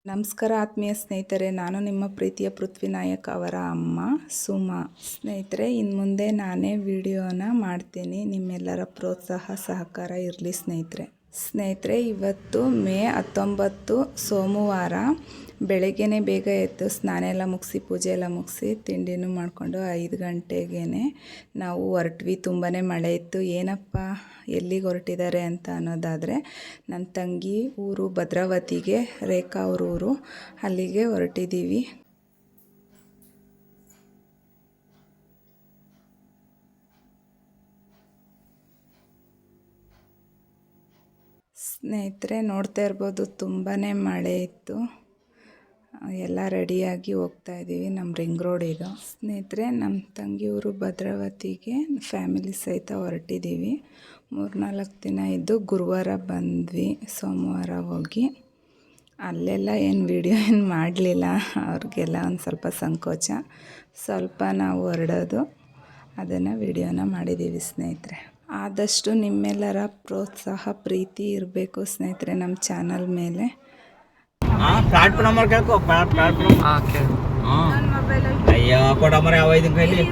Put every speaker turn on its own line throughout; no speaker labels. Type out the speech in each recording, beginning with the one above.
ನಮಸ್ಕಾರ ಆತ್ಮೀಯ ಸ್ನೇಹಿತರೆ, ನಾನು ನಿಮ್ಮ ಪ್ರೀತಿಯ ಪೃಥ್ವಿ ನಾಯಕ್ ಅವರ ಅಮ್ಮ ಸುಮಾ. ಸ್ನೇಹಿತರೆ, ಇನ್ನು ಮುಂದೆ ನಾನೇ ವಿಡಿಯೋನ ಮಾಡ್ತೀನಿ. ನಿಮ್ಮೆಲ್ಲರ ಪ್ರೋತ್ಸಾಹ ಸಹಕಾರ ಇರಲಿ ಸ್ನೇಹಿತರೆ. ಇವತ್ತು ಮೇ 19 ಸೋಮವಾರ. ಬೆಳಗ್ಗೆನೇ ಬೇಗ ಎದ್ದು ಸ್ನಾನ ಎಲ್ಲ ಮುಗಿಸಿ ಪೂಜೆ ಎಲ್ಲ ಮುಗಿಸಿ ತಿಂಡಿನೂ ಮಾಡಿಕೊಂಡು 5 ಗಂಟೆಗೇ ನಾವು ಹೊರಟ್ವಿ. ತುಂಬಾ ಮಳೆ ಇತ್ತು. ಏನಪ್ಪ ಎಲ್ಲಿಗೆ ಹೊರಟಿದ್ದಾರೆ ಅಂತ ಅನ್ನೋದಾದರೆ, ನನ್ನ ತಂಗಿ ಊರು ಭದ್ರಾವತಿಗೆ, ರೇಖಾ ಅವ್ರ ಊರು, ಅಲ್ಲಿಗೆ ಹೊರಟಿದ್ದೀವಿ. ಸ್ನೇಹಿತರೆ, ನೋಡ್ತಾ ಇರ್ಬೋದು ತುಂಬಾ ಮಳೆ ಇತ್ತು. ಎಲ್ಲ ರೆಡಿಯಾಗಿ ಹೋಗ್ತಾ ಇದ್ದೀವಿ ನಮ್ಮ ರಿಂಗ್ ರೋಡಿಗೆ. ಸ್ನೇಹಿತರೆ, ನಮ್ಮ ತಂಗಿಯವರು ಭದ್ರಾವತಿಗೆ ಫ್ಯಾಮಿಲಿ ಸಹಿತ ಹೊರಟಿದ್ದೀವಿ. 3-4 ದಿನ ಇದ್ದು ಗುರುವಾರ ಬಂದ್ವಿ. ಸೋಮವಾರ ಹೋಗಿ ಅಲ್ಲೆಲ್ಲ ವಿಡಿಯೋ ಮಾಡಲಿಲ್ಲ. ಅವ್ರಿಗೆಲ್ಲ ಒಂದು ಸ್ವಲ್ಪ ಸಂಕೋಚ. ಸ್ವಲ್ಪ ನಾವು ಹೊರಡೋದು ಅದನ್ನು ವಿಡಿಯೋನ ಮಾಡಿದ್ದೀವಿ ಸ್ನೇಹಿತರೆ. ಆದಷ್ಟು ನಿಮ್ಮೆಲ್ಲರ ಪ್ರೋತ್ಸಾಹ ಪ್ರೀತಿ ಇರಬೇಕು ಸ್ನೇಹಿತರೆ ನಮ್ಮ ಚಾನಲ್ ಮೇಲೆ.
ಪ್ಲಾಟ್ಫಾರ್ಮ್ ನಂಬರ್ ಕೇಳ್ಕೊ. ಪ್ಲಾಟ್ಫಾರ್ಮ್ ಅಯ್ಯೋ ಕೊಡಮರೆ ಯಾವ ಇದನ್ನ ಕೈಲಿ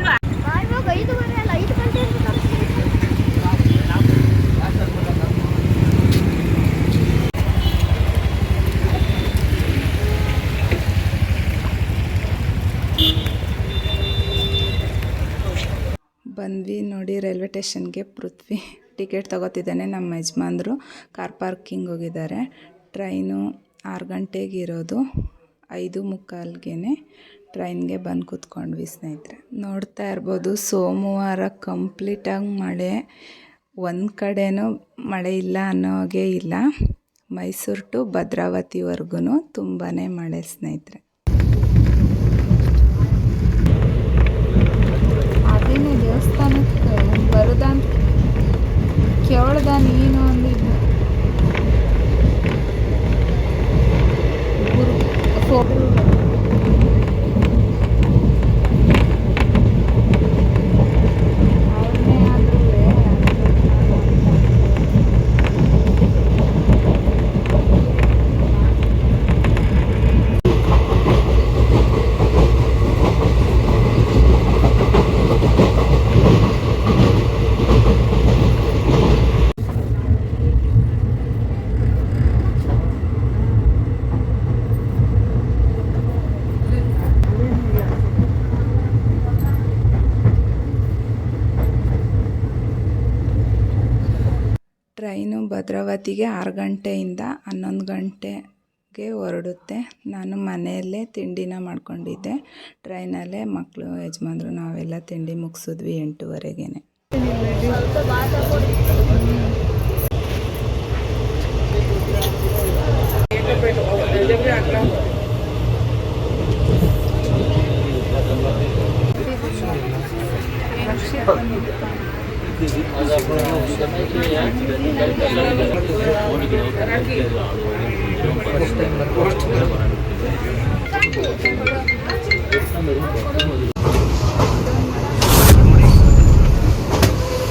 ಬಂದ್ವಿ ನೋಡಿ. ರೈಲ್ವೆ ಸ್ಟೇಷನ್ಗೆ ಪೃಥ್ವಿ ಟಿಕೆಟ್ ತೊಗೋತಿದ್ದಾನೆ. ನಮ್ಮ ಯಜಮಾನ್ರು ಕಾರ್ ಪಾರ್ಕಿಂಗ್ ಹೋಗಿದ್ದಾರೆ. ಟ್ರೈನು 6 ಗಂಟೆಗೆ ಇರೋದು. 5:45ಗೆ ಟ್ರೈನ್ಗೆ ಬಂದು ಕೂತ್ಕೊಂಡ್ವಿ ಸ್ನೇಹಿತರೆ. ನೋಡ್ತಾ ಇರ್ಬೋದು ಸೋಮವಾರ ಕಂಪ್ಲೀಟಾಗಿ ಮಳೆ. ಒಂದು ಕಡೆನೂ ಮಳೆ ಇಲ್ಲ ಅನ್ನೋಗೆ ಇಲ್ಲ. ಮೈಸೂರು ಟು ಭದ್ರಾವತಿವರೆಗೂ ತುಂಬಾ ಮಳೆ ಸ್ನೇಹಿತರೆ. ಅದೇನೇ ದೇವಸ್ಥಾನಕ್ಕೆ ಬರುದಂತ ಕೇಳ್ದ ನೀನು ಅಂದಿದ್ದು. ಟ್ರೈನು ಭದ್ರಾವತಿಗೆ 6 ಗಂಟೆಯಿಂದ 11 ಗಂಟೆಗೆ ಹೊರಡುತ್ತೆ. ನಾನು ಮನೆಯಲ್ಲೇ ತಿಂಡಿನ ಮಾಡ್ಕೊಂಡಿದ್ದೆ. ಟ್ರೈನಲ್ಲೇ ಮಕ್ಕಳು ಯಜಮಾನ್ರು ನಾವೆಲ್ಲ ತಿಂಡಿ ಮುಗಿಸಿದ್ವಿ 8:30ಗೆ.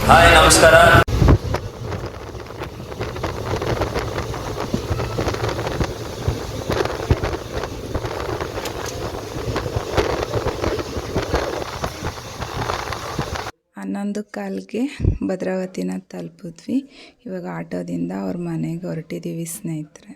ಹಾಯ್, ನಮಸ್ಕಾರ.
ಹನ್ನೊಂದು ಕಾಲಿಗೆ ಭದ್ರಾವತಿನ ತಲುಪಿದ್ವಿ. ಇವಾಗ ಆಟೋದಿಂದ ಅವ್ರ ಮನೆಗೆ ಹೊರಟಿದ್ದೀವಿ ಸ್ನೇಹಿತರೆ.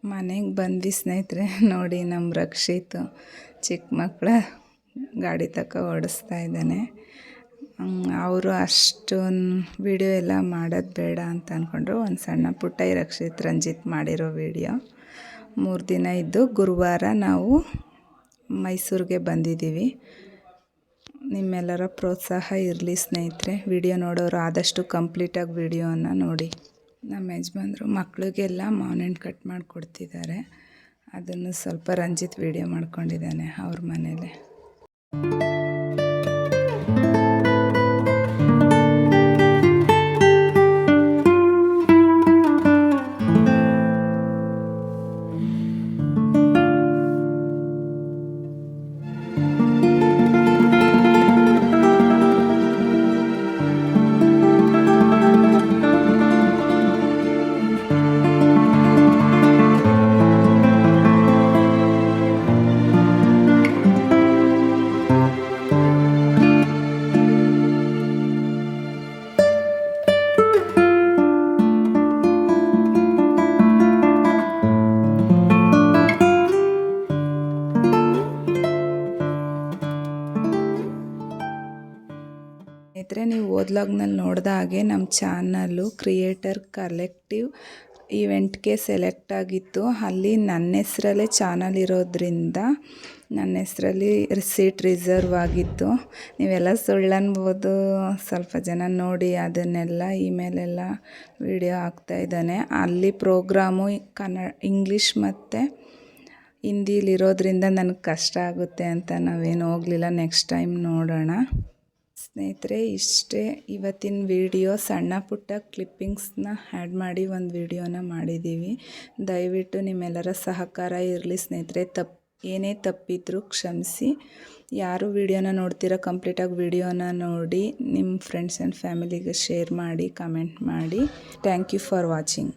ಮನೆಗೆ ಬಂದ್ವಿ ಸ್ನೇಹಿತರೆ. ನೋಡಿ ನಮ್ಮ ರಕ್ಷಿತ್ ಚಿಕ್ಕ ಮಕ್ಕಳ ಗಾಡಿ ಓಡಿಸ್ತಾ ಇದ್ದಾನೆ. ಅವರು ಅಷ್ಟೊಂದು ವಿಡಿಯೋ ಎಲ್ಲ ಮಾಡೋದು ಬೇಡ ಅಂತ ಅಂದ್ಕೊಂಡ್ರು. ಒಂದು ಸಣ್ಣ ಪುಟ್ಟ ರಕ್ಷಿತ್ ರಂಜಿತ್ ಮಾಡಿರೋ ವಿಡಿಯೋ. 3 ದಿನ ಇದ್ದು ಗುರುವಾರ ನಾವು ಮೈಸೂರಿಗೆ ಬಂದಿದ್ದೀವಿ. ನಿಮ್ಮೆಲ್ಲರ ಪ್ರೋತ್ಸಾಹ ಇರಲಿ ಸ್ನೇಹಿತರೆ. ವಿಡಿಯೋ ನೋಡೋರು ಆದಷ್ಟು ಕಂಪ್ಲೀಟಾಗಿ ವಿಡಿಯೋನ ನೋಡಿ. ನಮ್ಮ ಯಜಮಾನ್ರು ಮಕ್ಕಳಿಗೆಲ್ಲ ಮಾವಿನ ಹಣ್ಣು ಕಟ್ ಮಾಡಿಕೊಡ್ತಿದ್ದಾರೆ. ಅದನ್ನು ಸ್ವಲ್ಪ ರಂಜಿತ್ ವಿಡಿಯೋ ಮಾಡ್ಕೊಂಡಿದ್ದಾನೆ ಅವ್ರ ಮನೇಲಿ. ಸ್ನೇಹಿತರೆ, ನೀವು ಓದ್ಲಾಗ್ನಲ್ಲಿ ನೋಡಿದ ಹಾಗೆ ನಮ್ಮ ಚಾನಲ್ಲು ಕ್ರಿಯೇಟರ್ ಕಲೆಕ್ಟಿವ್ ಈವೆಂಟ್ಗೆ ಸೆಲೆಕ್ಟ್ ಆಗಿತ್ತು. ಅಲ್ಲಿ ನನ್ನ ಹೆಸರಲ್ಲೇ ಚಾನಲ್ ಇರೋದ್ರಿಂದ ನನ್ನ ಹೆಸರಲ್ಲಿ ಸೀಟ್ ರಿಸರ್ವ್ ಆಗಿತ್ತು. ನೀವೆಲ್ಲ ಸುಳ್ಳು ಅನ್ಬೋದು, ಸ್ವಲ್ಪ ಜನ ನೋಡಿ ಅದನ್ನೆಲ್ಲ ಇಮೇಲೆಲ್ಲ ವಿಡಿಯೋ ಹಾಕ್ತಾಯಿದ್ದಾನೆ. ಅಲ್ಲಿ ಪ್ರೋಗ್ರಾಮು ಇಂಗ್ಲೀಷ್ ಮತ್ತು ಹಿಂದಿಲಿರೋದ್ರಿಂದ ನನಗೆ ಕಷ್ಟ ಆಗುತ್ತೆ ಅಂತ ನಾವೇನು ಹೋಗಲಿಲ್ಲ. ನೆಕ್ಸ್ಟ್ ಟೈಮ್ ನೋಡೋಣ. ಸ್ನೇಹಿತರೆ, ಇಷ್ಟೇ ಇವತ್ತಿನ ವಿಡಿಯೋ. ಸಣ್ಣ ಪುಟ್ಟ ಕ್ಲಿಪ್ಪಿಂಗ್ಸ್ನ ಆ್ಯಡ್ ಮಾಡಿ ಒಂದು ವಿಡಿಯೋನ ಮಾಡಿದ್ದೀವಿ. ದಯವಿಟ್ಟು ನಿಮ್ಮೆಲ್ಲರ ಸಹಕಾರ ಇರಲಿ ಸ್ನೇಹಿತರೆ. ಏನೇ ತಪ್ಪಿದ್ರೂ ಕ್ಷಮಿಸಿ. ಯಾರು ವಿಡಿಯೋನ ನೋಡ್ತೀರಾ ಕಂಪ್ಲೀಟಾಗಿ ವಿಡಿಯೋನ ನೋಡಿ ನಿಮ್ಮ ಫ್ರೆಂಡ್ಸ್ ಆ್ಯಂಡ್ ಫ್ಯಾಮಿಲಿಗೆ ಶೇರ್ ಮಾಡಿ, ಕಮೆಂಟ್ ಮಾಡಿ. Thank you for watching.